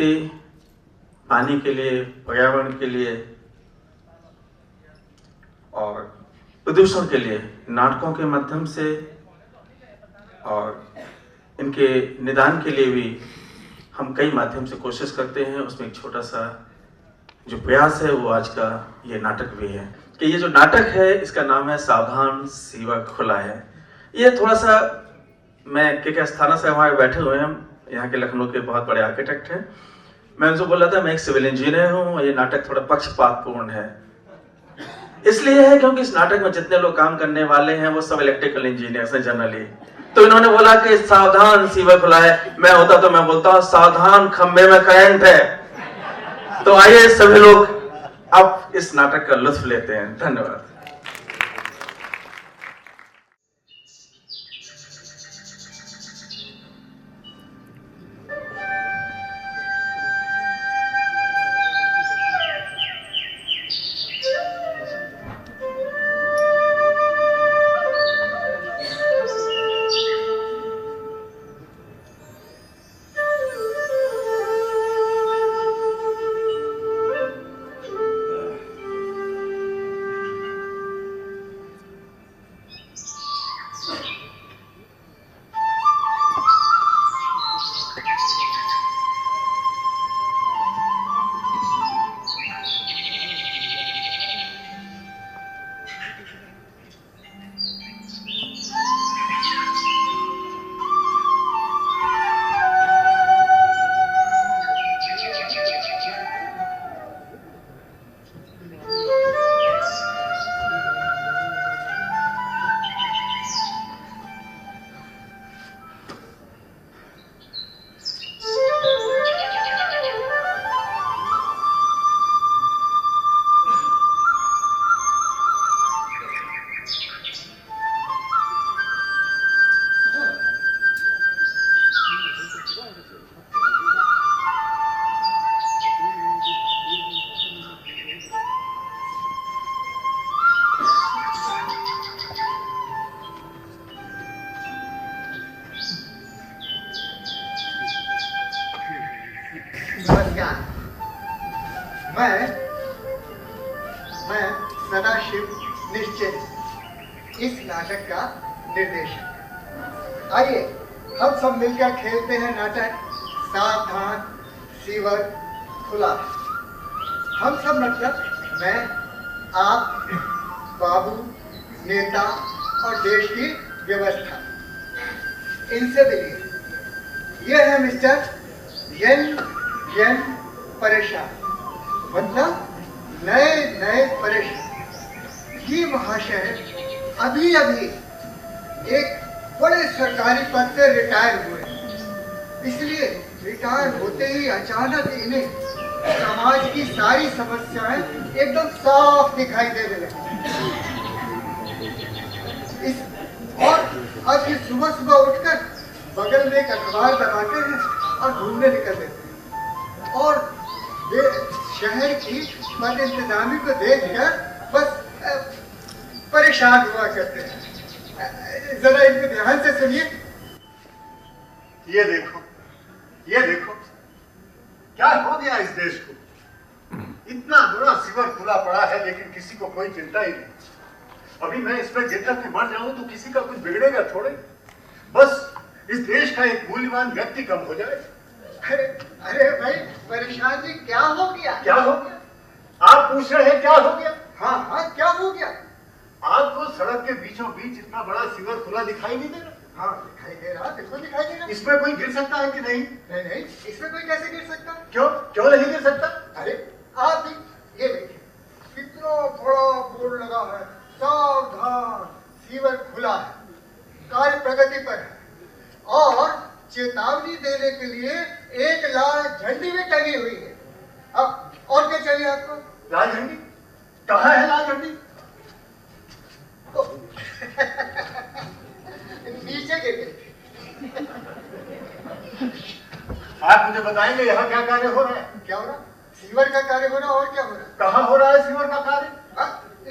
प्रकृति, पानी के लिए, पर्यावरण के लिए और प्रदूषण के लिए नाटकों के माध्यम से और इनके निदान के लिए भी हम कई माध्यम से कोशिश करते हैं। उसमें एक छोटा सा जो प्रयास है वो आज का ये नाटक भी है कि ये जो नाटक है इसका नाम है सावधान सीवर खुला है। ये थोड़ा सा, मैं के अस्थाना से हमारे बैठे हुए हैं, यहाँ के लखनऊ के बहुत बड़े आर्किटेक्ट हैं। मैं उनसे बोल रहा था मैं एक सिविल इंजीनियर हूँ और ये नाटक थोड़ा पक्षपातपूर्ण है। इसलिए है क्योंकि इस नाटक में जितने लोग काम करने वाले हैं वो सब इलेक्ट्रिकल इंजीनियर्स हैं जनरली। तो इन्होंने बोला कि सावधान सीवर खुला है, मैं होता तो मैं बोलता हूँ सावधान खंबे में करंट है। तो आइए सभी लोग अब इस नाटक का लुत्फ लेते हैं। धन्यवाद। मैं सदाशिव निश्चित इस नाटक का निर्देशक। आइए हम सब मिलकर खेलते हैं नाटक सावधान सीवर खुला। हम सब मतलब मैं, आप, बाबू, नेता और देश की व्यवस्था, इनसे मिलिए। यह है मिस्टर एन परेशान, मतलब नए नए परेशान। ये महाशय अभी अभी एक बड़े सरकारी पद से रिटायर हुए, इसलिए रिटायर होते ही अचानक इन्हें समाज की सारी समस्याएं एकदम साफ दिखाई देने लगी। और अब ये सुबह सुबह उठकर बगल में एक अखबार दबाते हैं और घूमने निकल देते हैं और वे शहर की मद इंतजामी को देखकर बस परेशान हुआ करते हैं। जरा इनको ध्यान से सुनिए। ये देखो क्या हो गया इस देश को। इतना बड़ा सीवर खुला पड़ा है लेकिन किसी को कोई चिंता ही नहीं। अभी मैं इसमें गिरकर के मर जाऊं तो किसी का कुछ बिगड़ेगा थोड़े। बस इस देश का एक मूल्यवान व्यक्ति कम हो जाए। अरे भाई परेशान जी, क्या हो गया? क्या हो गया? आप पूछ रहे हैं क्या हो गया? हाँ क्या हो गया? आपको सड़क के बीचों बीच इतना बड़ा सीवर खुला दिखाई नहीं दे रहा? हाँ दिखाई दे रहा, बिल्कुल दिखाई दे रहा। इसमें कोई गिर सकता है कि नहीं? नहीं, इसमें कोई कैसे गिर सकता? क्यों नहीं गिर सकता? अरे आप ये देखिए, कितना बड़ा बोर्ड लगा है, सावधान सीवर खुला है, कार्य प्रगति पर है और चेतावनी देने के लिए एक लाल झंडी भी टंगी हुई है। अब और क्या चाहिए आपको? लाल झंडी? कहाँ है लाल झंडी? नीचे गिर गई। आप मुझे बताएंगे यहाँ क्या कार्य हो रहा है? क्या हो रहा? सीवर का कार्य हो रहा, और क्या हो रहा? कहाँ हो रहा है सीवर का कार्य?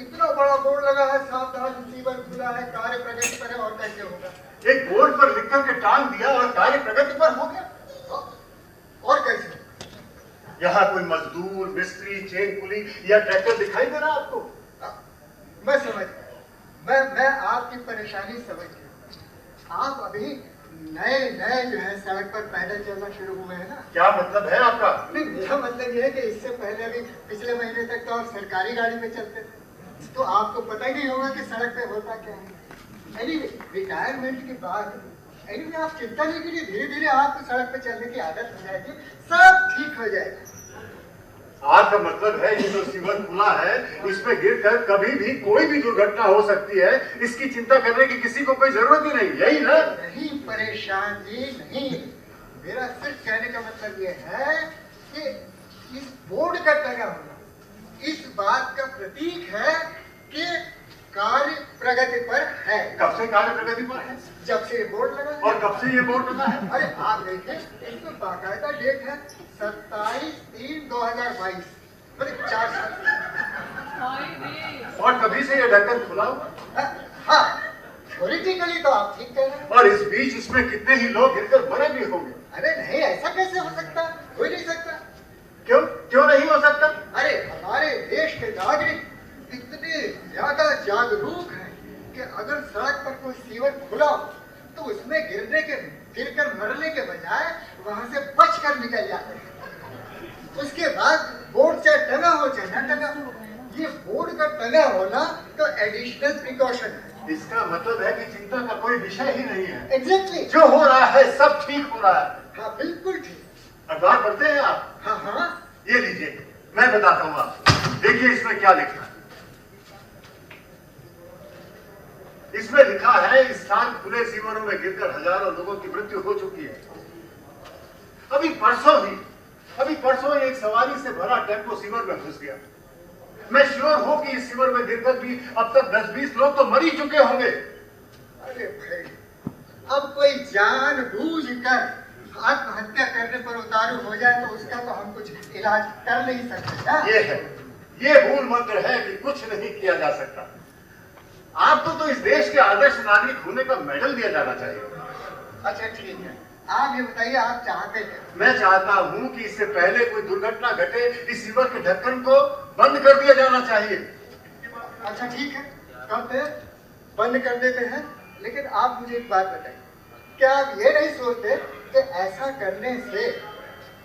इतना बड़ा बोर्ड लगा है, सावधान सीवर खुला है, कार्य प्रगति पर है, और कैसे होगा? एक बोर्ड पर लिख करके टांग दिया और कार्य प्रगति पर हो गया। और कैसे? यहाँ कोई मजदूर, मिस्त्री, चेन कुली या ट्रैक्टर दिखाई दे रहा आपको? मैं समझ गया, मैं आपकी परेशानी समझ गया। आप अभी नए जो है सड़क पर पैदल चलना शुरू हुए हैं ना? क्या मतलब है आपका? नहीं, मेरा मतलब ये है कि इससे पहले अभी पिछले महीने तक तो आप सरकारी गाड़ी में चलते थे, तो आपको पता ही नहीं होगा कि सड़क पे होता क्या है। एनीवे, रिटायरमेंट के बाद एनीवे आप चिंता नहीं कीजिए, धीरे धीरे आपको सड़क पे चलने की आदत हो जाएगी, सब ठीक हो जाएगा। आपका मतलब है ये जो सीवर खुला है इसमें गिरकर कभी भी कोई भी दुर्घटना हो सकती है, इसकी चिंता करने की किसी को कोई जरूरत ही नहीं, यही ना? नहीं परेशान जी, नहीं। मेरा सिर्फ कहने का मतलब ये है कि इस बोर्ड का टंगा होना इस बात का प्रतीक है कि कार्य प्रगति पर है। कब से कार्य प्रगति पर है? जब से ये बोर्ड लगा है। और कब से ये बोर्ड लगा है? अरे आप देखें, इसमें बाकायदा डेट है 27/3/2022, मतलब 4 साल। और कभी से ये ढक्कन खुला हुआ? हाँ, थ्योरेटिकली तो आप ठीक कह रहे हैं। और इस बीच इसमें कितने ही लोग गिरकर मरे भी होंगे। अरे नहीं, ऐसा कैसे हो सकता? हो ही नहीं सकता। क्यों नहीं हो सकता? अरे हमारे देश के नागरिक इतने ज्यादा जागरूक हैं कि अगर सड़क पर कोई सीवर खुला हो तो उसमें गिरकर मरने के बजाय वहां से बचकर निकल जाते हैं। उसके बाद बोर्ड चाहे टंगा हो चाहे न टंगा हो, ये बोर्ड का टंगा होना तो एडिशनल प्रिकॉशन है। इसका मतलब है कि चिंता का कोई विषय ही नहीं है। एग्जैक्टली। जो हो रहा है सब ठीक हो रहा है। हाँ बिल्कुल ठीक। अखबार पढ़ते हैं आप? हाँ हाँ। ये लीजिए, मैं बताता हूँ आपको। देखिए इसमें क्या लिखा है। इसमें लिखा है इस साल खुले सीवरों में गिरकर हजारों लोगों की मृत्यु हो चुकी है। अभी परसों ही एक सवारी से भरा टेम्पो सीवर में घुस गया। मैं श्योर हूं कि इस सीवर में गिरकर भी अब तक 10-20 लोग तो मर ही चुके होंगे। अरे भाई, अब कोई जानबूझकर आत्महत्या करने पर उतारू हो जाए तो उसका तो हम कुछ इलाज कर नहीं सकते। ये मूल मंत्र है कि कुछ नहीं किया जा सकता। आपको तो इस देश के आदर्श नागरिक होने का मेडल दिया जाना चाहिए। अच्छा ठीक है, आप ये बताइए आप चाहते हैं? मैं चाहता हूं कि इससे पहले कोई दुर्घटना घटे इस सीवर के ढक्कन को बंद कर दिया जाना चाहिए। अच्छा ठीक है, करते हैं, बंद कर देते हैं। लेकिन आप मुझे एक बात बताइए, क्या आप ये नहीं सोचते कि ऐसा करने से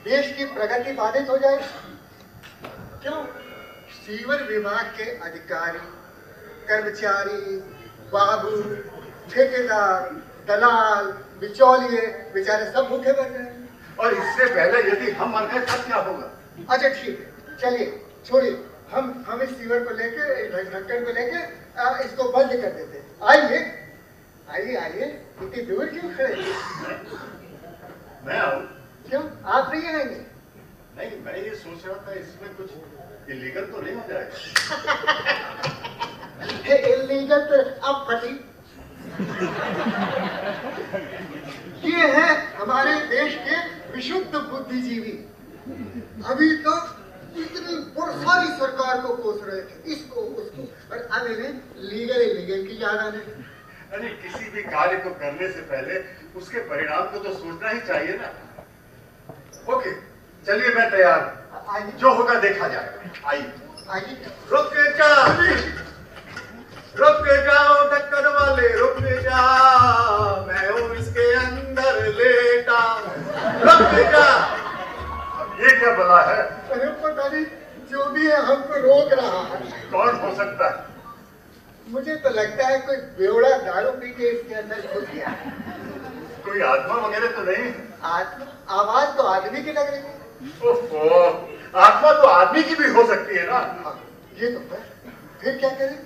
देश की प्रगति बाधित हो जाएगी? क्यों? सीवर विभाग के अधिकारी, कर्मचारी, बाबू, ठेकेदार, दलाल, बिचौलिए बेचारे सब भूखे बैठ रहे हैं। और इससे पहले यदि हम मर गए तब क्या होगा? अच्छा ठीक है, चलिए छोड़िए, हम इस सीवर को लेके, ढक्कन को लेके इसको बंद कर देते हैं। आइए आइए आइए, इतनी दूर क्यों खड़े? मैं आऊं? क्यों, आप नहीं आएंगे? नहीं, मैं ये सोच रहा था इसमें कुछ इलीगल तो नहीं हो जाएगा? इलीगल तो अब फटी। ये है हमारे देश के विशुद्ध बुद्धिजीवी। अभी तो इतनी सारी सरकार को कोस रहे थे, इसको उसको, और अब इन्हें लीगल इलीगल की याद आने। अरे किसी भी कार्य को करने से पहले उसके परिणाम को तो सोचना ही चाहिए ना। ओके, चलिए मैं तैयार हूं, जो होगा देखा जाएगा। आइए आइए। रुक जाओ ढक्कन वाले, रुक जा, मैं हूं इसके अंदर लेटा, रुक जा। अब ये क्या बला है? अरे पता नहीं, जो भी है हमको रोक रहा है। कौन हो सकता है? मुझे तो लगता है कोई बेवड़ा दारू पी के इसके अंदर घुस गया। कोई आत्मा वगैरह तो नहीं? आत्मा? आवाज तो आदमी की लग रही है। ओहो, आत्मा तो आदमी की भी हो सकती है ना। हाँ, ये तो है। फिर क्या करें?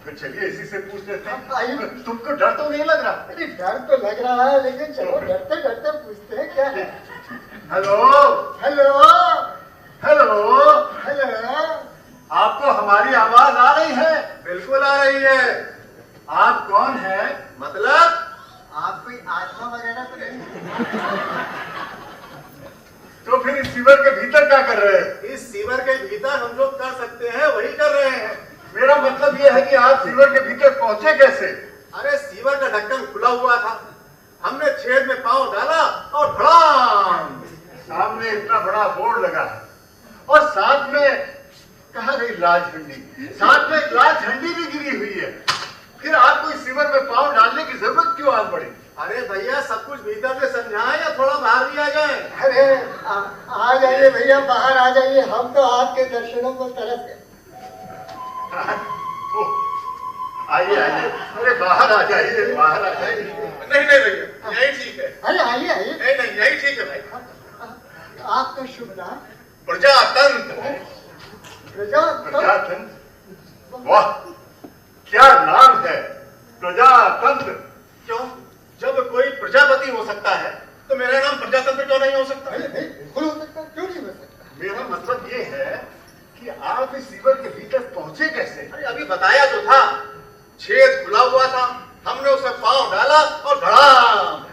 फिर चलिए इसी से पूछ लेते हैं। आइए। तुमको डर तो नहीं लग रहा? अरे डर तो लग रहा है, लेकिन चलो डरते डरते पूछते हैं क्या है। हेलो हेलो हेलो, हेलो, आपको हमारी आवाज आ रही है? बिल्कुल आ रही है। आप कौन है? मतलब आप कोई आत्मा वगैरह तो नहीं? तो फिर इस सीवर के भीतर क्या कर रहे हैं? इस सीवर के भीतर हम लोग कर सकते हैं वही कर रहे हैं। मेरा मतलब यह है कि आप सीवर के भीतर पहुंचे कैसे? अरे सीवर का ढक्कन खुला हुआ था, हमने छेद में पांव डाला और धड़ाम सामने इतना बड़ा बोर्ड लगा है और साथ में कहा गई लाल झंडी, साथ में एक लाल झंडी भी गिरी हुई है। फिर आपको इस सीवर में पांव डालने की जरूरत क्यों आ पड़ी? अरे भैया सब कुछ भीतर से समझाएं या थोड़ा बाहर भी आ जाए? अरे आ जाइए भैया, बाहर आ जाइए, हम तो आपके दर्शनों को तरस गए। आइए आइए, अरे बाहर आ जाइए, बाहर आ जाइए। नहीं नहीं भैया, यही ठीक है। अरे आइए आइए। नहीं नहीं, यही ठीक है भाई। आपका शुभ नाम? प्रजातंत्र। प्रजातंत्र, वाह क्या नाम है, प्रजातंत्र। क्यों? जब कोई प्रजापति हो सकता है तो मेरा नाम प्रजातंत्र क्यों नहीं हो सकता? बिल्कुल हो सकता, क्यों नहीं हो सकता? मेरा मतलब ये है कि आप इस सीवर के भीतर पहुंचे कैसे? अरे अभी बताया तो था, छेद खुला हुआ था, हमने उसमें पांव डाला और धड़ाम।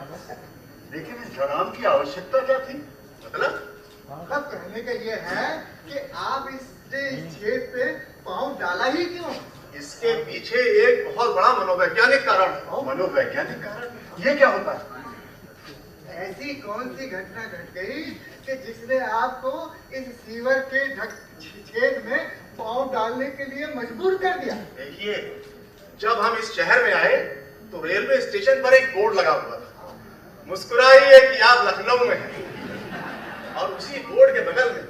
लेकिन इस धड़ाम की आवश्यकता क्या थी? मतलब कहने का ये है कि आप इस छेद पे पांव डाला ही क्यों? इसके पीछे एक बहुत बड़ा मनोवैज्ञानिक कारण है। मनोवैज्ञानिक कारण? ये क्या होता है? ऐसी कौन सी घटना घट गई कि जिसने आपको इस सीवर के छेद में पांव डालने के लिए मजबूर कर दिया? देखिए, जब हम इस शहर में आए तो रेलवे स्टेशन पर एक बोर्ड लगा हुआ था, मुस्कुराइए कि आप लखनऊ में हैं। और उसी बोर्ड के बगल में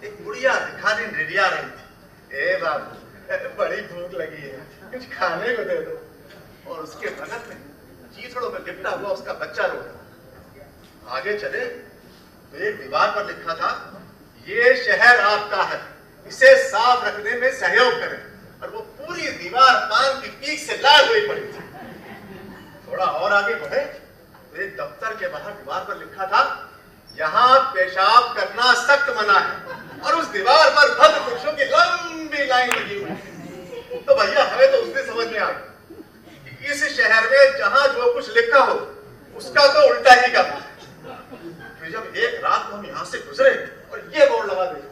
एक बुढ़िया भिखारिन रिरिया रही थी, ए बाबू बड़ी भूख लगी है, कुछ खाने को दे दो। और उसके बगल में चीथड़ों में लिपटा हुआ उसका बच्चा रो रहा। आगे चले तो एक दीवार पर लिखा था, ये शहर आपका है, इसे साफ रखने में सहयोग करें। और वो पूरी दीवार पान की पीक से लाल हुई पड़ी थी। थोड़ा और आगे बढ़े तो एक दफ्तर के बाहर दीवार पर लिखा था, यहाँ पेशाब करना सख्त मना है। और उस दीवार पर भद्र पुरुषों की लंबी लाइन लगी हुई। तो भैया हमें तो उसने समझ में आया कि इस शहर में जहां जो कुछ लिखा हो उसका तो उल्टा ही करना है। फिर जब एक रात को हम यहाँ से गुजरे और ये बोर्ड लगा देखा,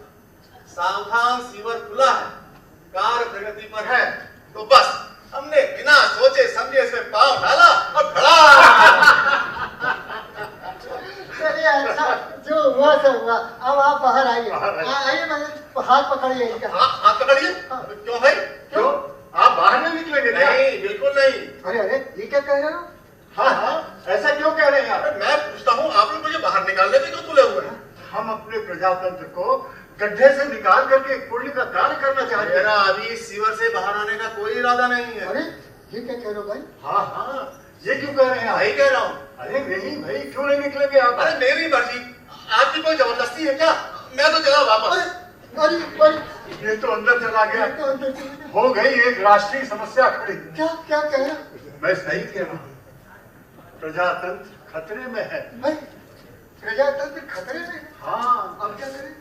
सावधान सीवर खुला है, कार्य प्रगति पर है, तो बस हमने बिना सोचे समझे इसमें पांव डाला और खड़ा। चलिए अच्छा, जो हुआ सो हुआ, अब आप बाहर आइए। आइए, हाथ पकड़िए इनका। हाथ पकड़िए। क्यों भाई? क्यों? आप बाहर नहीं निकलेंगे क्या? नहीं, बिल्कुल नहीं। अरे अरे, ये क्या कह रहे हो? हाँ हाँ, ऐसा क्यों कह रहे हैं आप? मैं पूछता हूँ, आप लोग मुझे बाहर निकालने में क्यों तुले हुए हैं? हम अपने प्रजातंत्र को गड्ढे से निकाल करके एक पुण्य का कार्य करना चाहते हैं। मेरा अभी सीवर से बाहर आने का कोई इरादा नहीं है। अरे ये क्या कह रहे हो भाई? हाँ हाँ, ये क्यों कह रहे हैं आप? भाई कह रहा हूँ। अरे नहीं भाई, क्यों नहीं निकलेंगे आप? अरे मेरी मर्जी, आपकी कोई जबरदस्ती है क्या? मैं तो चला वापस। अरे अरे, ये तो अंदर चला गया। तो अंदर चले गए। हो गई एक राष्ट्रीय समस्या खड़ी। क्या क्या कह रहे हो? मैं सही कह रहा हूँ, प्रजातंत्र खतरे में है। भाई प्रजातंत्र खतरे में है? हाँ, अब क्या करें?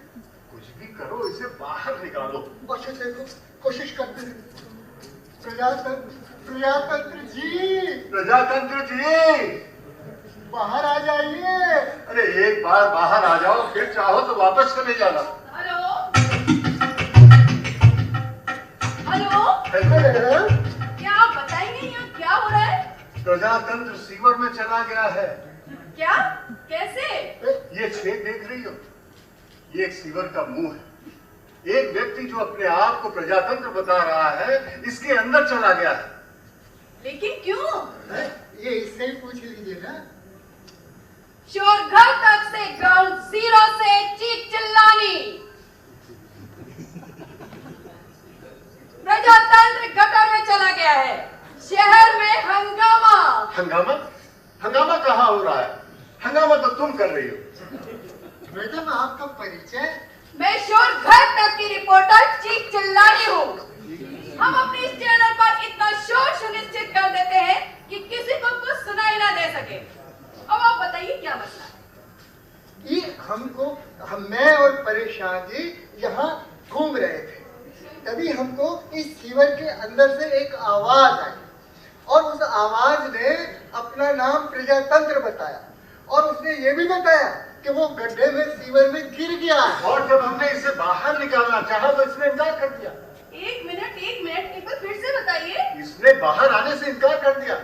कुछ भी करो, इसे बाहर निकालो। अच्छा देखो, कोशिश करते हैं। प्रजातंत्र जी, प्रजातंत्र जी, बाहर आ जाइए। अरे एक बार बाहर आ जाओ, फिर चाहो तो वापस चले जाना। हेलो हेलो, हेलो, क्या आप बताएंगे यहाँ क्या हो रहा है? प्रजातंत्र सीवर में चला गया है। क्या? कैसे? ये छेद देख रही हो, ये एक सीवर का मुंह है। एक व्यक्ति जो अपने आप को प्रजातंत्र बता रहा है, इसके अंदर चला गया है। लेकिन क्यों? ये इससे ही पूछ लीजिए ना। शोरघर तक से ग्राउंड जीरो से चीख चिल्लानी, प्रजातंत्र गटर में चला गया है, शहर में हंगामा। हंगामा? हंगामा कहाँ हो रहा है? हंगामा तो तुम कर रही हो। मैडम आपका परिचय? मैं शोरघर तक की रिपोर्टर चीख चिल्लानी हूँ। हम अपने इस चैनल पर इतना शोर सुनिश्चित कर देते हैं कि किसी को कुछ सुनाई ना दे सके। अब आप बताइए क्या मसला है? ये मैं और परेशान जी यहाँ घूम रहे थे, तभी हमको इस सीवर के अंदर से एक आवाज आई और उस आवाज ने अपना नाम प्रजातंत्र बताया और उसने ये भी बताया कि वो गड्ढे में सीवर में गिर गया है। और जब हमने इसे बाहर निकालना चाहा तो इसने इनकार कर दिया। एक मिनट एक बार फिर से बताइए। इसने बाहर आने से इनकार कर दिया।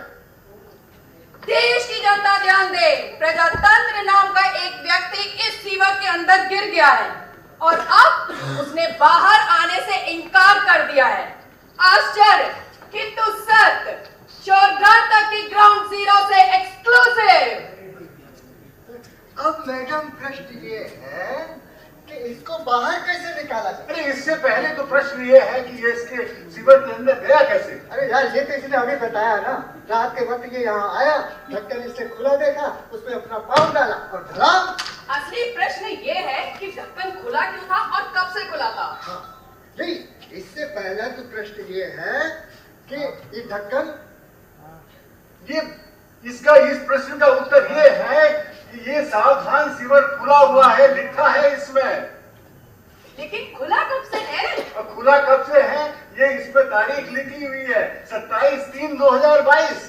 देश की जनता ध्यान दे, प्रजातंत्र नाम का एक व्यक्ति इस सीवर के अंदर गिर गया है और अब उसने बाहर आने से इनकार कर दिया है। आश्चर्य किंतु सत्य, चोरघर तक की ग्राउंड जीरो से एक्सक्लूसिव। अब मैडम प्रश्न ये है कि इसको बाहर कैसे निकाला जाए? अरे इससे पहले तो प्रश्न ये है कि ये इसके सीवर के अंदर गया कैसे? अरे यार ये तो इसने हमें बताया ना, रात के वक्त ये यहाँ आया, ढक्कन इससे खुला देखा, उसमें अपना पाँव डाला और धड़ाम। असली प्रश्न ये है कि ढक्कन खुला क्यों था और कब से खुला था? हाँ, नहीं, इससे पहला तो प्रश्न ये है कि ये ढक्कन, ये इसका इस प्रश्न का उत्तर ये है कि ये सावधान सीवर खुला हुआ है, लिखा है इसमें। लेकिन खुला कब से है? और खुला कब से है ये इस पे तारीख लिखी हुई है, 27/3/2022।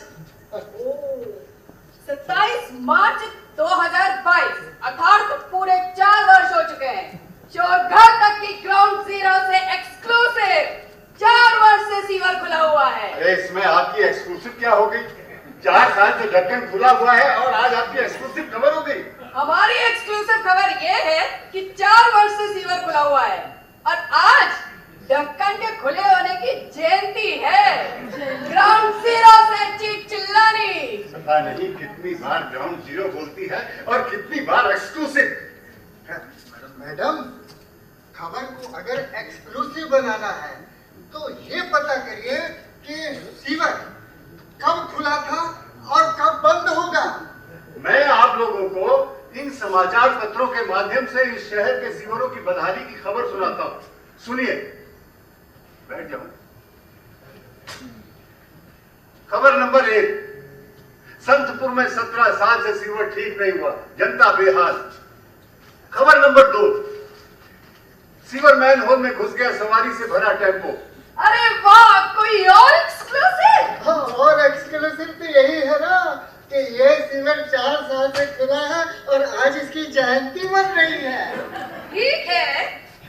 27 मार्च 2022, अर्थात पूरे 4 वर्ष हो चुके हैं। चोरघर तक की ग्राउंड जीरो से एक्सक्लूसिव 4 वर्ष से सीवर खुला हुआ है। अरे इसमें आपकी एक्सक्लूसिव क्या हो गई? 4 साल से ढक्कन खुला हुआ है और आज आपकी एक्सक्लूसिव खबर हो गई। हमारी एक्सक्लूसिव खबर ये है कि 4 वर्ष से सीवर खुला हुआ है और आज ढक्कन के खुले होने की जयंती है। ग्राउंड जीरो से चीख चिल्लानी। पता नहीं कितनी बार ग्राउंड जीरो बोलती है और कितनी बार एक्सक्लूसिव। मैडम, खबर को अगर एक्सक्लूसिव बनाना है तो ये पता करिए कि सीवर कब खुला था और कब बंद होगा। मैं आप लोगों को इन समाचार पत्रों के माध्यम से इस शहर के सीवरों की बदहाली की खबर सुनाता हूं। सुनिए, बैठ जाओ। खबर नंबर 1, संतपुर में 17 साल से सीवर ठीक नहीं हुआ, जनता बेहाल। खबर नंबर 2, सीवर मैन होल में घुस गया सवारी से भरा टेम्पो। अरे वाह, कोई और एक्सक्लूसिव? हाँ, और एक्सक्लूसिव तो यही है ना कि ये सीवर 4 साल से खुला है और आज इसकी जयंती मन रही है। ठीक है,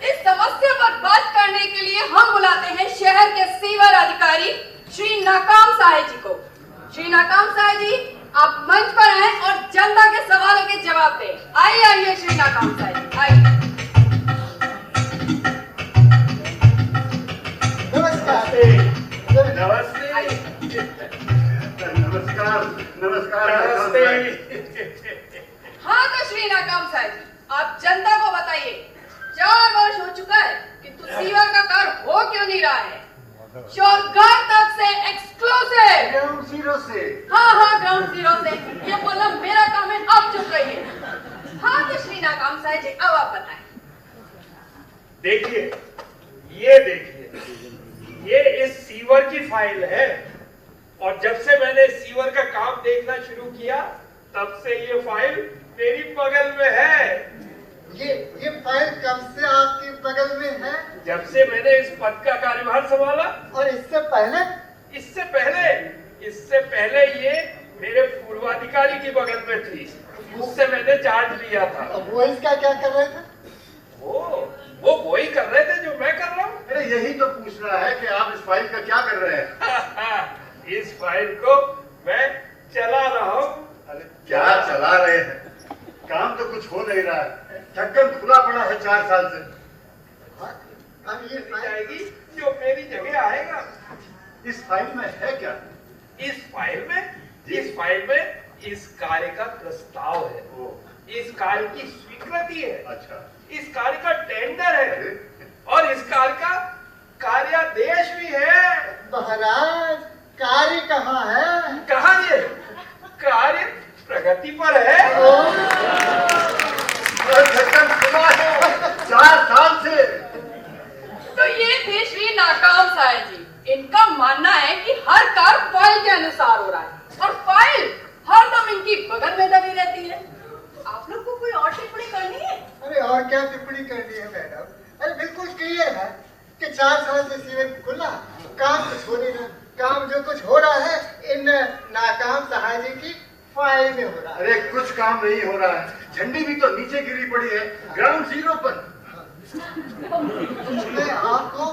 इस समस्या पर बात करने के लिए हम बुलाते हैं शहर के सीवर अधिकारी श्री नाकाम साहे जी को। श्री नाकाम साहे जी, आप मंच पर आए और जनता के सवालों के जवाब दें। आइए आइए श्री नाकाम साहे जी, आइए। नमस्कार। नमस्कार। नमस्कार। हाँ तो श्री नाकाम साहे जी, आप जनता को बताइए, 4 वर्ष हो चुका है किंतु सीवर का कार्य हो क्यों नहीं रहा है? चोरघर तक से एक्सक्लूसिव। ग्राउंड जीरो से। हाँ, ग्राउंड जीरो से। ये बोलना मेरा काम है, आप चुप रहिए। हाँ तो श्री नाकाम साहे जी, अब आप बताएं। देखिए, ये देखिए, ये इस सीवर की फाइल है और जब से मैंने सीवर का काम देखना शुरू किया तब से ये फाइल मेरी बगल में है। ये फाइल कब से आपके बगल में है? जब से मैंने इस पद का कार्यभार संभाला। और इससे पहले? इससे पहले ये मेरे पूर्वाधिकारी की बगल में थी, उससे मैंने चार्ज लिया था। अब वो इसका क्या कर रहे थे? वो वही कर रहे थे जो मैं कर रहा हूँ। अरे यही तो पूछ रहा है कि आप इस फाइल का क्या कर रहे हैं? इस फाइल को मैं चला रहा हूँ। अरे क्या चला रहे हैं? काम तो कुछ हो नहीं रहा है, ढक्कन खुला पड़ा है 4 साल से। अब ये फाइल जाएगी जो मेरी जगह आएगा। इस फाइल में है क्या? इस फाइल में इस कार्य का प्रस्ताव है, इस कार्य की स्वीकृति है, अच्छा, इस कार्य का टेंडर है और इस कार्य का कार्यादेश भी है। महाराज, कार्य कहाँ है? कहाँ ये कार्य प्रगति पर है। ढक्कन खुला है 4 साल से। तो ये थे श्री नाकाम साहे जी। इनका मानना है कि हर कार्य फाइल के अनुसार हो रहा है और फाइल हरदम इनकी बगल में दबी रहती है। आप लोग को कोई और टिप्पणी करनी है? अरे और क्या टिप्पणी करनी है मैडम? अरे बिल्कुल क्लियर है कि 4 साल से सीवर खुला, काम कुछ हो नहीं रहा। काम जो कुछ हो रहा है इन नाकाम साहे जी की फाइल में हो रहा है। अरे कुछ काम नहीं हो रहा है, झंडी भी तो नीचे गिरी पड़ी है ग्राउंड जीरो पर। मैं आपको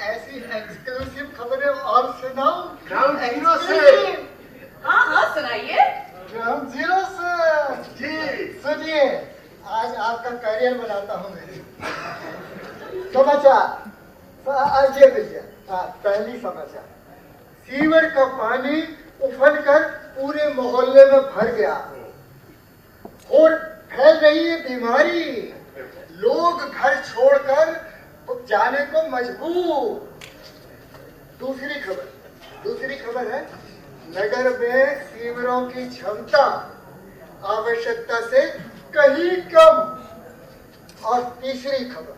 ऐसी एक्सक्लूसिव खबरें और सुनाऊं? ग्राउंड जीरो से। हाँ सुनाइए। Ground zero sir. जी। सुनिए, आज आपका करियर बनाता हूँ मैं। समाचार अजय भैया। पहली समाचार, सीवर का पानी उफनकर पूरे मोहल्ले में भर गया और फैल रही है बीमारी। लोग घर छोड़कर जाने को मजबूर। दूसरी खबर है, नगर में सीवरों की क्षमता आवश्यकता से कहीं कम। और तीसरी खबर,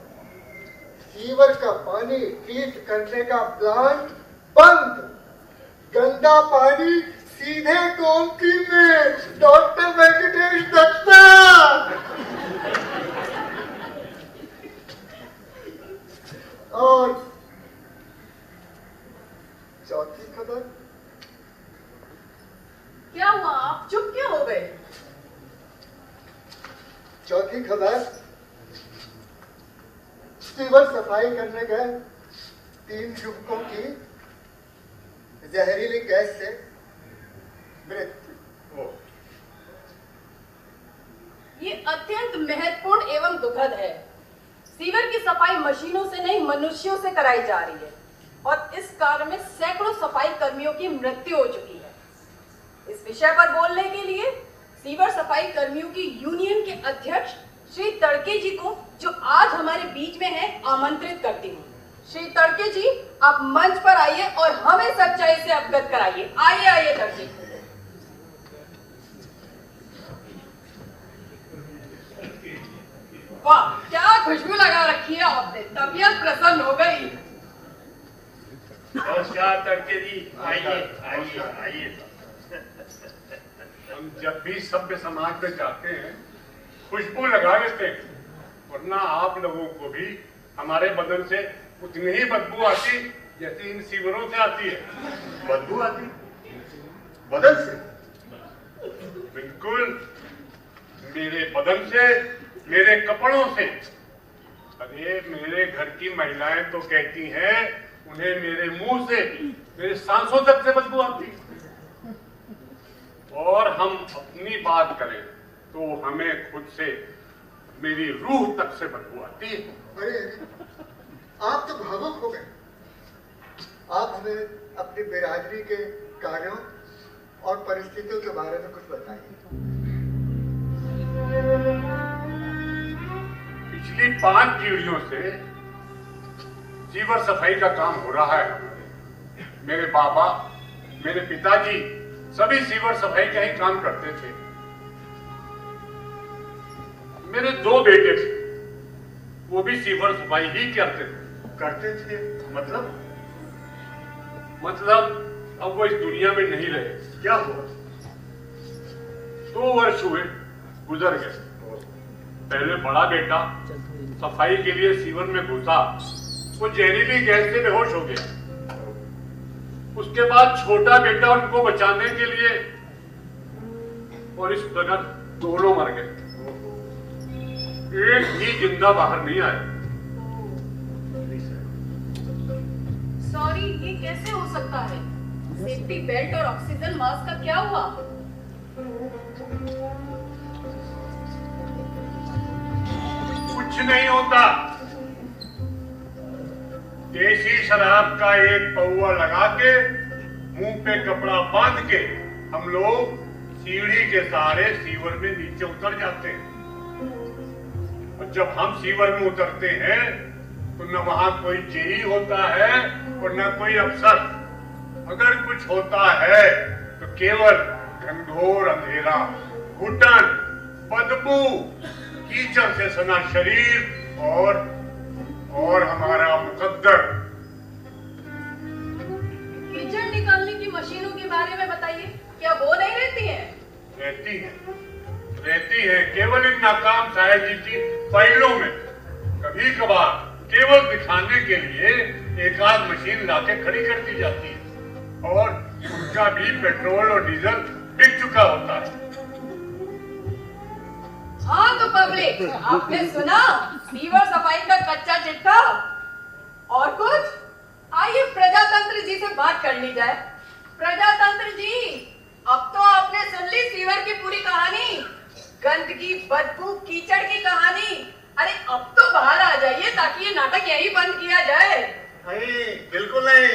सीवर का पानी ट्रीट करने का प्लान बंद। गंदा पानी सीधे गोमती में। डॉक्टर वेंकटेश दत्ता। और चौथी खबर, क्या हुआ, आप चुप क्यों हो गए? चौथी खबर, सीवर सफाई करने गए 3 युवकों की जहरीली गैस से मृत्यु। ये अत्यंत महत्वपूर्ण एवं दुखद है। सीवर की सफाई मशीनों से नहीं, मनुष्यों से कराई जा रही है और इस कार्य में सैकड़ों सफाई कर्मियों की मृत्यु हो चुकी है। इस विषय पर बोलने के लिए सीवर सफाई कर्मियों की यूनियन के अध्यक्ष श्री तड़के जी को, जो आज हमारे बीच में है, आमंत्रित करती हूँ। श्री तड़के जी, आप मंच पर आइए और हमें सच्चाई से अवगत कराइए। आइए तड़के। वाह, क्या खुशबू लगा रखी है आपने, तबीयत प्रसन्न हो गई। नमस्कार तड़के जी, आइए। हम जब भी सभ्य समाज में जाते हैं खुशबू लगा लेते हैं, वरना आप लोगों को भी हमारे बदन से उतनी ही बदबू आती जैसी इन सीवरों से आती है। बदबू आती बदन से? बिल्कुल, मेरे बदन से, मेरे कपड़ों से। अरे मेरे घर की महिलाएं तो कहती हैं उन्हें मेरे मुंह से, मेरे सांसों तक से बदबू आती। और हम अपनी बात करें तो हमें खुद से, मेरी रूह तक से बदबू आती है। अरे आप तो भावुक हो गए। आप हमें अपनी बिरादरी के कार्यों और परिस्थितियों के बारे में कुछ बताइए। पिछली 5 पीढ़ियों से सीवर सफाई का काम हो रहा है। मेरे बाबा, मेरे पिताजी सभी सीवर सफाई का ही काम करते थे। मेरे 2 बेटे थे, वो भी सीवर सफाई ही करते थे। मतलब अब वो इस दुनिया में नहीं रहे। क्या हुआ? 2 वर्ष हुए, गुजर गए। पहले बड़ा बेटा सफाई के लिए सीवर में घुसा, वो जहरीली गैस से बेहोश हो गया। उसके बाद छोटा बेटा उनको बचाने के लिए, और इस प्रकार दोनों मर गए। एक भी जिंदा बाहर नहीं आया। सॉरी, ये कैसे हो सकता है? सेफ्टी बेल्ट और ऑक्सीजन मास्क का क्या हुआ? कुछ नहीं होता। देसी शराब का एक पौवा लगा के, मुंह पे कपड़ा बांध के हम लोग सीढ़ी के सहारे सीवर में नीचे उतर जाते हैं। और जब हम सीवर में उतरते हैं तो न वहां कोई जेई होता है और न कोई अफसर। अगर कुछ होता है तो केवल घनघोर अंधेरा, घुटन, बदबू, कीचड़ से सना शरीर और हमारा मुकद्दर। कीचड़ निकालने की मशीनों के बारे में बताइए, क्या वो नहीं रहती है? रहती है केवल इन नाकाम सायाजीती फाइलों में। कभी कभार केवल दिखाने के लिए एक आध मशीन लाके खड़ी कर दी जाती है और उनका भी पेट्रोल और डीजल बिक चुका होता है। हाँ तो पब्लिक, आपने सुना सीवर सफाई का कच्चा चिट्ठा? और कुछ? आइए प्रजातंत्र जी से बात कर ली जाए। प्रजातंत्र जी, अब तो आपने सुन ली सीवर की पूरी कहानी, गंदगी, बदबू, कीचड़ की कहानी। अरे अब तो बाहर आ जाइए ताकि ये नाटक यही बंद किया जाए। नहीं, बिल्कुल नहीं।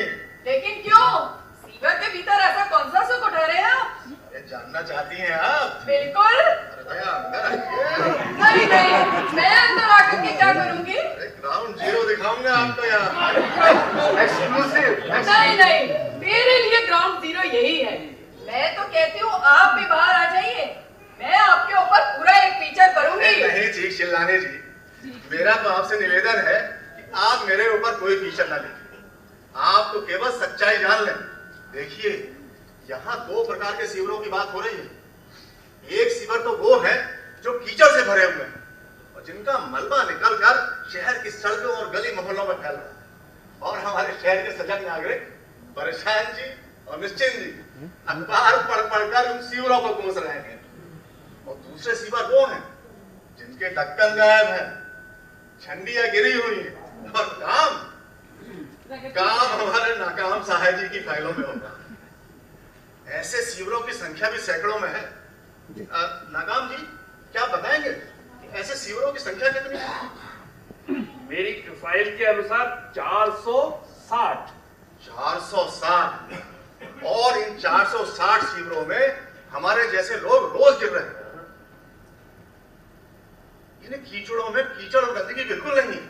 लेकिन क्यों? सीवर के भीतर ऐसा कौन सा सुख उठा रहे हैं आप? ये जानना चाहती हैं आप? बिल्कुल। अरे भैया अंदर आइए। नहीं नहीं, मैं अंदर आकर के क्या करूंगी? ग्राउंड जीरो दिखाऊंगा आपको यहाँ। एक्सक्लूसिव। नहीं नहीं, मेरे लिए ग्राउंड जीरो यही है। मैं तो कहती हूँ आप भी बाहर आ जाइए, मैं आपके ऊपर पूरा एक फीचर करूंगी। नहीं चीख चिल्लाने जी, मेरा तो आपसे निवेदन है कि आप मेरे ऊपर कोई फीचर ना लिखें। आप तो केवल सच्चाई जान लें। देखिए, यहाँ दो प्रकार के सीवरों की बात हो रही है। एक सीवर तो वो है जो कीचड़ से भरे हुए हैं और जिनका मलबा निकलकर शहर की सड़कों और गली मोहल्लों में फैल रहा है, और हमारे शहर के सजग नागरिक परेशान जी और निश्चिंत जी अखबार पढ़ पढ़कर उन सीवरों को कोस रहे हैं। और दूसरे सीवर वो हैं जिनके ढक्कन गायब है, झंडियां गिरी हुई है और काम हमारे नाकाम साहब जी की फाइलों में होगा। ऐसे सीवरों की संख्या भी सैकड़ों में है। नाकाम जी, क्या बताएंगे ऐसे सीवरों की संख्या कितनी है? मेरी फाइल के अनुसार 460। 460। और इन 460 सीवरों में हमारे जैसे लोग रोज गिर रहे हैं। इन्हें कीचड़ों में कीचड़ और गंदगी बिल्कुल नहीं।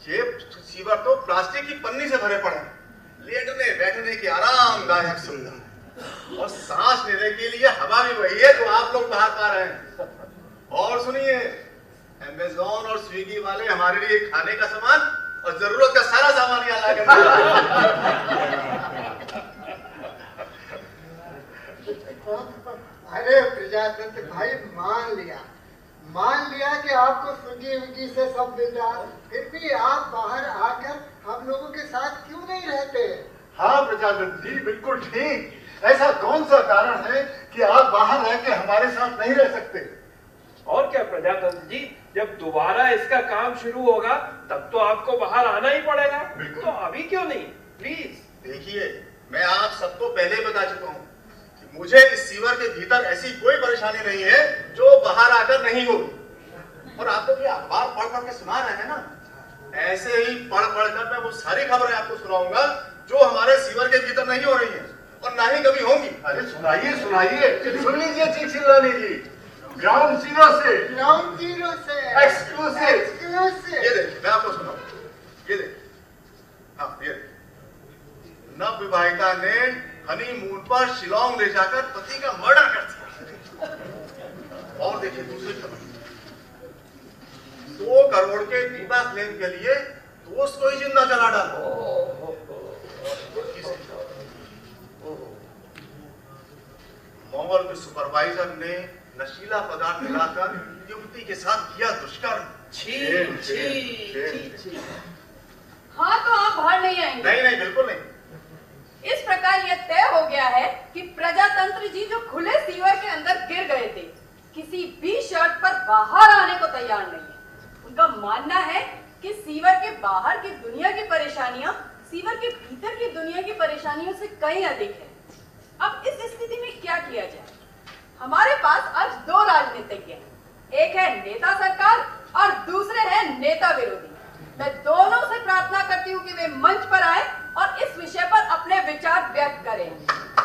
ये सीवर तो प्लास्टिक की पन्नी से भरे पड़े हैं। लेटने बैठने की आरामदायक सुविधा और सांस लेने के लिए हवा भी वही है जो आप लोग बाहर पा रहे हैं। और सुनिए, अमेज़न और स्विगी वाले हमारे लिए खाने का सामान और जरूरत का सारा सामान यहाँ ला अरे प्रजातंत्र भाई, मान लिया कि आपको स्विगी विगी से सब मिल रहा, फिर भी आप बाहर आकर हम लोगों के साथ क्यों नहीं रहते? हाँ प्रजातंत्र जी, बिल्कुल ठीक। ऐसा कौन सा कारण है कि आप बाहर रह के हमारे साथ नहीं रह सकते? और क्या प्रजातंत्र जी, जब दोबारा इसका काम शुरू होगा तब तो आपको बाहर आना ही पड़ेगा। तो अभी क्यों नहीं, प्लीज। देखिए, मैं आप सबको पहले ही बता चुका हूँ कि मुझे इस सीवर के भीतर ऐसी कोई परेशानी नहीं है जो बाहर आकर नहीं होगी। और आप तो ये अखबार पढ़ पढ़ के सुना रहे हैं ना, ऐसे ही पढ़ पढ़ कर मैं वो सारी खबरें आपको सुनाऊंगा जो हमारे सीवर के भीतर नहीं हो रही है और ना ही कभी होंगी। अरे सुनाइए सुनाइए, सुन लीजिए चीख चिल्लानी जी। ग्राउंड जीरो से एक्सक्लूसिव। ये देखिए, मैं आपको सुनाऊं। ये देखिए, हाँ ये नव विवाहिता ने हनीमून पर शिलोंग ले जाकर पति का मर्डर कर दिया। और देखिए दूसरी खबर, 2 करोड़ के बीमा क्लेम के लिए दोस्त को ही जिंदा जला डाला। मॉल के सुपरवाइजर ने नशीला पदार्थ मिलाकर युवती के साथ किया दुष्कर्म। हाँ तो आप बाहर नहीं आएंगे? नहीं नहीं, बिल्कुल नहीं। इस प्रकार यह तय हो गया है कि प्रजातंत्र जी जो खुले सीवर के अंदर गिर गए थे, किसी भी शर्त पर बाहर आने को तैयार नहीं है। उनका मानना है कि सीवर के बाहर की दुनिया की परेशानियां सीवर के भीतर की दुनिया की परेशानियों से कहीं अधिक है। अब इस स्थिति में क्या किया जाए? हमारे पास आज 2 राजनीतिज्ञ हैं, एक है नेता सरकार और दूसरे हैं नेता विरोधी। मैं दोनों से प्रार्थना करती हूँ कि वे मंच पर आए और इस विषय पर अपने विचार व्यक्त करें।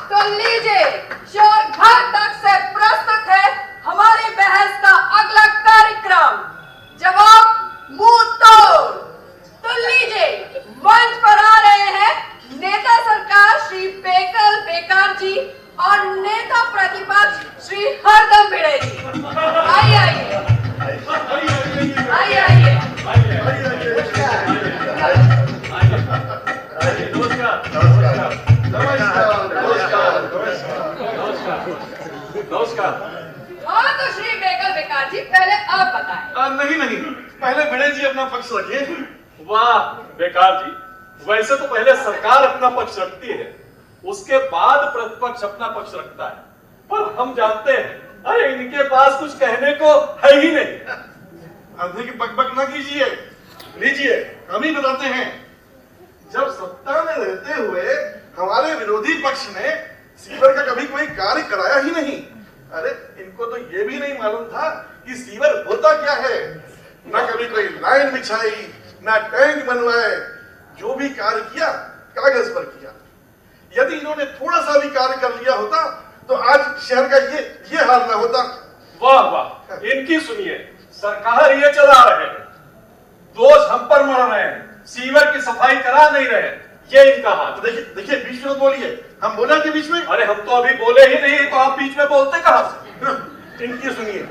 तो लीजिए, शोर घर तक से प्रस्तुत है हमारी बहस का अगला कार्यक्रम, जवाब मुंह तोड़। तो लीजिए, मंच पर आ रहे हैं नेता सरकार श्री बेकल बेकार जी और नेता प्रतिपक्ष श्री हरदम भिड़े जी। आइए आइए आइए आइए। नमस्कार। हाँ तो श्री बेकल बेकार जी, पहले आप बताएं। नहीं, पहले भिड़े जी अपना पक्ष रखिए। वाह बेकार जी, वैसे तो पहले सरकार अपना पक्ष रखती है, उसके बाद प्रतिपक्ष अपना पक्ष रखता है, पर हम जानते हैं अरे इनके पास कुछ कहने को है ही नहीं। अंधे की बकबक ना कीजिए, लीजिए हम ही बताते हैं। जब सत्ता में रहते हुए हमारे विरोधी पक्ष ने सीवर का कभी कोई कार्य कराया ही नहीं। अरे इनको तो ये भी नहीं मालूम था कि सीवर होता क्या है। ना कभी कोई लाइन बिछाई, ना टैंक बनवाए, जो भी कार्य किया कागज पर किया। यदि इन्होंने थोड़ा सा भी कार्य कर लिया होता तो आज शहर का ये हाल ना होता। वाह वाह, इनकी सुनिए, सरकार ये चला रहे हैं, दोष हम पर मर रहे हैं, सीवर की सफाई करा नहीं रहे, ये इनका हाथ। देखिए देखिए, बीच में बोलिए, हम बोला कि बीच में? अरे हम तो अभी बोले ही नहीं, तो आप बीच में बोलते कहां से? इनकी सुनिए,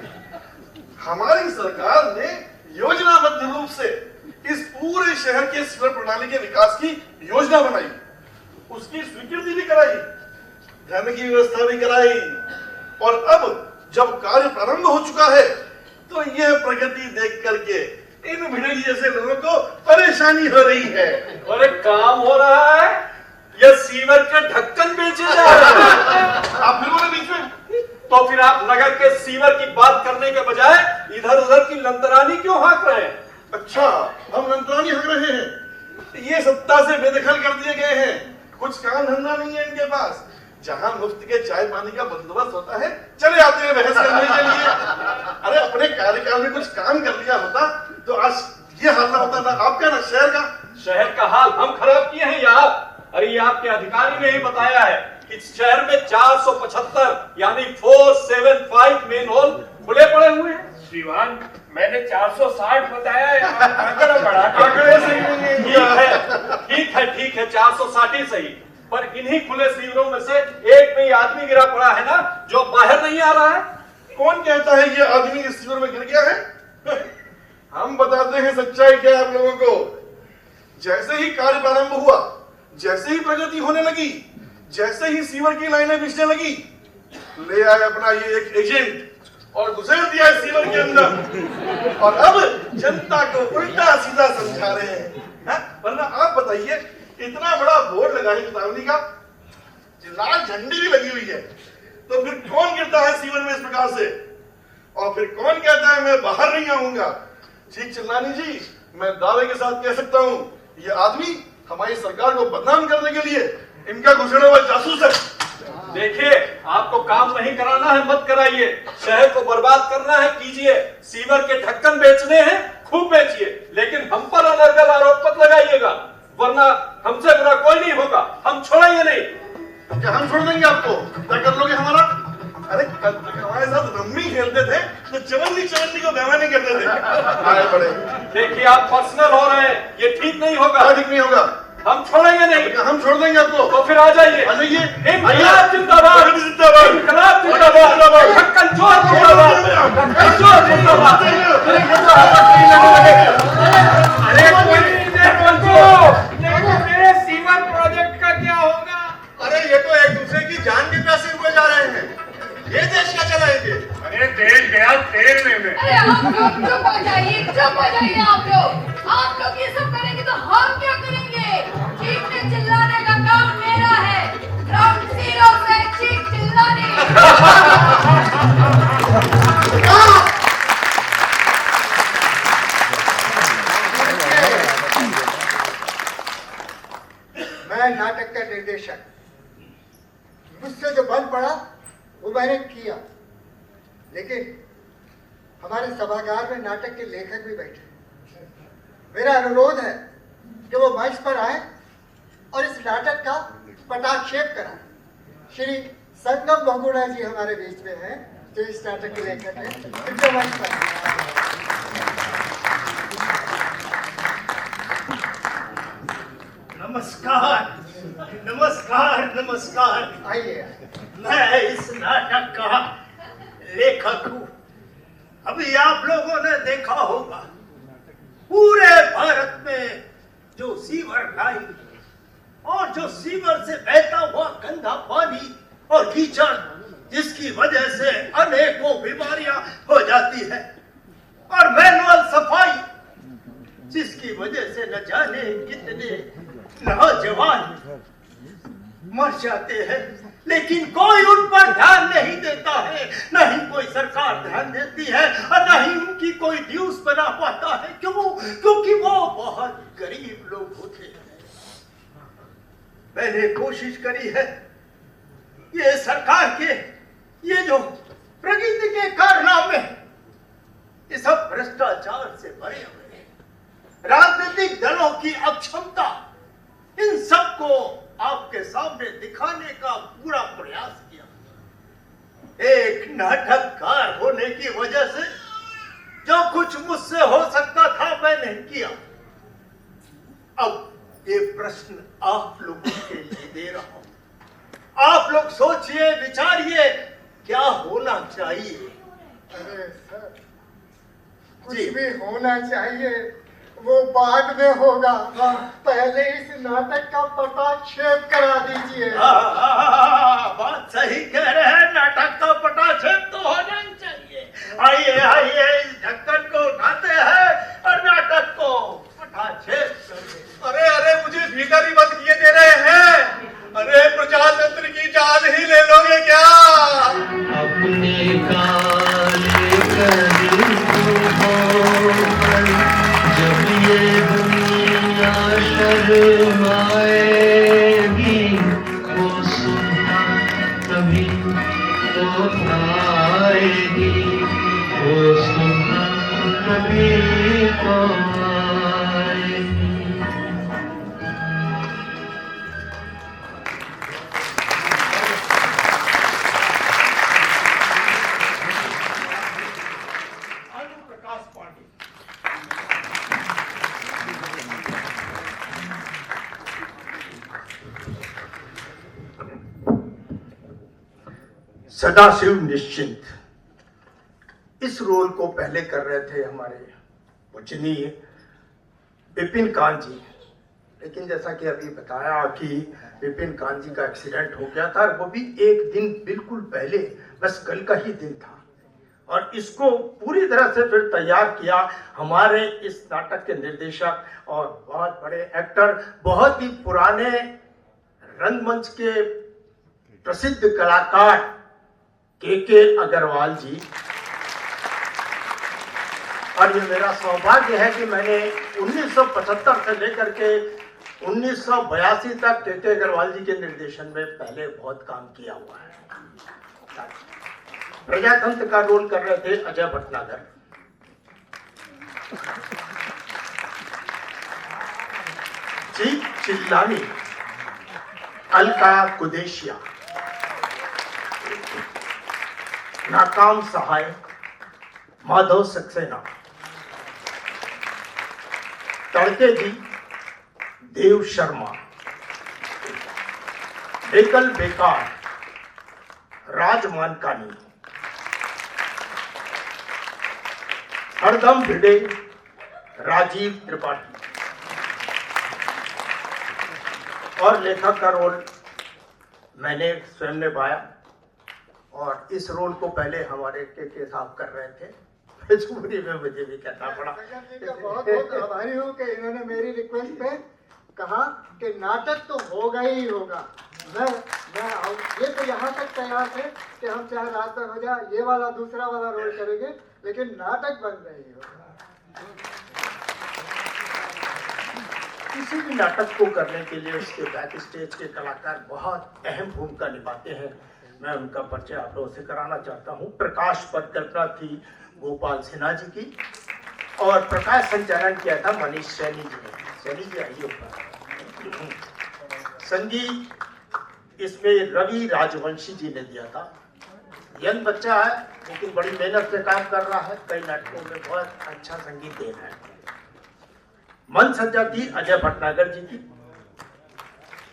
हमारी सरकार ने योजनाबद्ध रूप से इस पूरे शहर के सीवर प्रणाली के विकास की योजना बनाई, उसकी स्वीकृति भी कराई, धन की व्यवस्था भी कराई, और अब जब कार्य प्रारंभ हो चुका है तो यह प्रगति देख करके इन भिड़े जैसे लोगों को परेशानी हो रही है। अरे काम हो रहा है, यह सीवर के ढक्कन बेचे जा रहे हैं। आप फिर बोले बीच में? तो फिर आप नगर के सीवर की बात करने के बजाय इधर उधर की लंतरानी क्यों हाँक रहे हैं? अच्छा, हम लंतरानी हाँक रहे हैं? ये सत्ता से बेदखल कर दिए गए हैं, कुछ काम धंधा नहीं है इनके पास। जहां मुफ्त के चाय पानी का बंदोबस्त होता है चले आते हैं बहस करने के लिए। अरे अपने कार्यकाल में कुछ काम कर लिया होता तो आज ये हाल ना होता, ना आपका ना शहर का। शहर का हाल हम खराब किए हैं यार? अरे ये आपके अधिकारी ने ही बताया है कि शहर में 475 यानी 475 मेन होल खुले पड़े हुए हैं। श्रीमान, मैंने 460 बताया है, आंकड़ा बढ़ा आंकड़े सही नहीं है। ठीक है 460 ही सही, पर इन्हीं खुले सीवरों में से एक में आदमी गिरा पड़ा है ना, जो बाहर नहीं आ रहा है। कौन कहता है ये आदमी इस सीवर में गिर गया है? हम बताते हैं सच्चाई क्या है आप लोगों को। जैसे ही कार्य प्रारंभ हुआ, जैसे ही प्रगति होने लगी, जैसे ही सीवर की लाइनें बिछने लगी, ले आए अपना ये एक एजेंट और घुसेड़ दिया है सीवर के अंदर, और अब जनता को उल्टा सीधा समझा रहे हैं। वरना आप बताइए, इतना बड़ा बोर्ड लगा है चेतावनी का, लाल झंडी भी लगी हुई है, तो फिर कौन गिरता है सीवर में इस प्रकार से? और फिर कौन कहता है मैं बाहर नहीं आऊंगा? ठीक चिल्लानी जी, मैं दावे के साथ कह सकता हूं, ये आदमी हमारी सरकार को बदनाम करने के लिए इनका घुसड़ा हुआ जासूस है। देखिए, आपको काम नहीं कराना है मत कराइए, शहर को बर्बाद करना है कीजिए, सीवर के ढक्कन बेचने हैं खूब बेचिए, लेकिन हम पर अनर्गल आरोप मत लगाइएगा, वरना हमसे बुरा कोई नहीं होगा, हम छोड़ेंगे नहीं। क्या हम छोड़ देंगे आपको? क्या कर लोगे हमारा? अरे कल तक हमारे साथ रम्मी खेलते थे तो चवन्नी को बेमानी करते थे। आए बड़े, देखिए आप पर्सनल हो रहे हैं, ये ठीक नहीं होगा। ठीक नहीं होगा, हम छोड़ेंगे नहीं। हम छोड़ देंगे आपको। तो फिर आ जाइए। आ जाइए। इनकलाब जिंदाबाद, इनकलाब जिंदाबाद, ढक्कन चोर जिंदाबाद, ढक्कन चोर जिंदाबाद। अरे मेरे सीवर प्रोजेक्ट का क्या होगा? अरे ये तो एक दूसरे की जान के पैसे हुए जा रहे हैं, ये देश क्या चलाएंगे? अरे देश गया तेल में। अरे आप लोग चुप हो जाइए आप लोग ये सब करेंगे तो हम क्या करेंगे? चीखने चिल्लाने का काम मेरा है, ग्राउंड जीरो से चीख चिल्लाने। मैं नाटक का निर्देशक, मुझसे जो बन पड़ा वो मैंने किया, लेकिन हमारे सभागार में नाटक के लेखक भी बैठे। मेरा अनुरोध है कि वो मंच पर आए और इस नाटक का पटाक्षेप कराएं। श्री संगम बहुगुणा जी हमारे बीच में हैं, जो इस नाटक के लेखक हैं, इनके मंच पर नमस्कार नमस्कार नमस्कार। आइए। मैं इस नाटक का लेखक हूँ। अभी आप लोगों ने देखा होगा, पूरे भारत में जो सीवर लाइन और जो सीवर से बहता हुआ गंदा पानी और कीचड़, जिसकी वजह से अनेकों बीमारियां हो जाती है, और मैनुअल सफाई, जिसकी वजह से न जाने कितने नौजवान मर जाते हैं, लेकिन कोई उन पर ध्यान नहीं देता है, न ही कोई सरकार ध्यान देती है और न ही उनकी कोई न्यूज बना पाता है। क्यों? क्योंकि वो बहुत गरीब लोग होते हैं। मैंने कोशिश करी है ये सरकार के ये जो प्रगति के कारनामे ये सब भ्रष्टाचार से भरे हुए हैं, राजनीतिक दलों की अक्षमता, इन सबको आपके सामने दिखाने का पूरा प्रयास किया। एक नाटककार होने की वजह से जो कुछ मुझसे हो सकता था मैं नहीं किया। अब ये प्रश्न आप लोगों के लिए दे रहा हूं, आप लोग सोचिए, विचारिए क्या होना चाहिए। अरे सर, कुछ भी होना चाहिए वो बाद में होगा, पहले इस नाटक का पटाक्षेप करा दीजिए। बात सही कह रहे हैं, नाटक का पटाक्षेप तो होना ही चाहिए। आइए आइए, इस ढक्कन को उठाते हैं और नाटक को पटाक्षेप करते हैं। अरे अरे, मुझे भीतर ही बंद किए दे रहे हैं। अरे प्रजातंत्र की जान ही ले लोगे क्या? अपने काले जब ये दुनिया शर्माएगी, वो सुनना कभी तो आएगी, वो सुनना कभी तो आएगी। सदाशिव निश्चिंत इस रोल को पहले कर रहे थे हमारे पूजनीय विपिन कांत जी, लेकिन जैसा कि अभी बताया कि विपिन कांत जी का एक्सीडेंट हो गया था, वो भी एक दिन बिल्कुल पहले, बस कल का ही दिन था, और इसको पूरी तरह से फिर तैयार किया हमारे इस नाटक के निर्देशक और बहुत बड़े एक्टर, बहुत ही पुराने रंगमंच के प्रसिद्ध कलाकार के अग्रवाल जी। और ये मेरा सौभाग्य है कि मैंने 1975 से लेकर के 1982 तक के अग्रवाल जी के निर्देशन में पहले बहुत काम किया हुआ है। प्रजातंत्र का रोल कर रहे थे अजय भटनागर। जी चिल्लानी अलका कुदेशिया, नाकाम सहाय माधव सक्सेना, तड़के जी देव शर्मा, बेकल बेकार राज मानकानी, हरदम भिड़े राजीव त्रिपाठी, और लेखक का रोल मैंने स्वयं निभाया। और इस रोल को पहले हमारे के साहब कर रहे थे, मजबूरी में मुझे भी कहना पड़ा। बहुत बहुत आभारी हूँ कि इन्होंने मेरी रिक्वेस्ट पे कहा कि नाटक तो होगा ही होगा। मैं ये तो यहाँ तक तैयार थे कि हम चाहे रात तक हो जाए, ये वाला दूसरा वाला रोल करेंगे, लेकिन नाटक बन रही होगा। किसी भी नाटक को करने के लिए उसके बैक स्टेज के कलाकार बहुत अहम भूमिका निभाते हैं। मैं उनका परिचय आप लोगों से कराना चाहता हूँ। प्रकाश परिकल्पना थी गोपाल सिन्हा जी की, और प्रकाश संचालन किया था मनीष सैनी जी ने। सैनी जी आइए ऊपर। संगीत इसमें रवि राजवंशी जी ने दिया था। यंग बच्चा है लेकिन बड़ी मेहनत से काम कर रहा है, कई नाटकों में बहुत अच्छा संगीत दे रहा है। मन सज्जा थी अजय भटनागर जी की,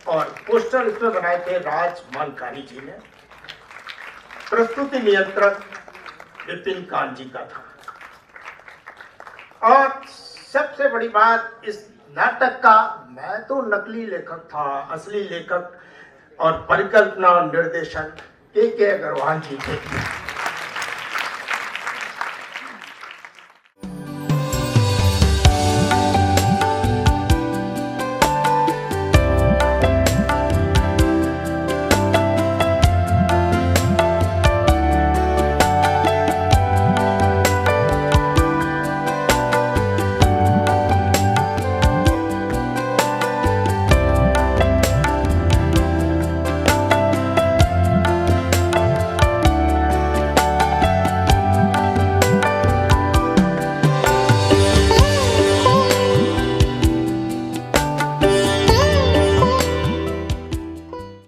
और पोस्टर इसमें बनाए थे राज मानकारी जी ने। प्रस्तुति नियंत्रक विपिन कांत जी का था। और सबसे बड़ी बात, इस नाटक का मैं तो नकली लेखक था, असली लेखक और परिकल्पना और निर्देशन के अग्रवाल जी थे।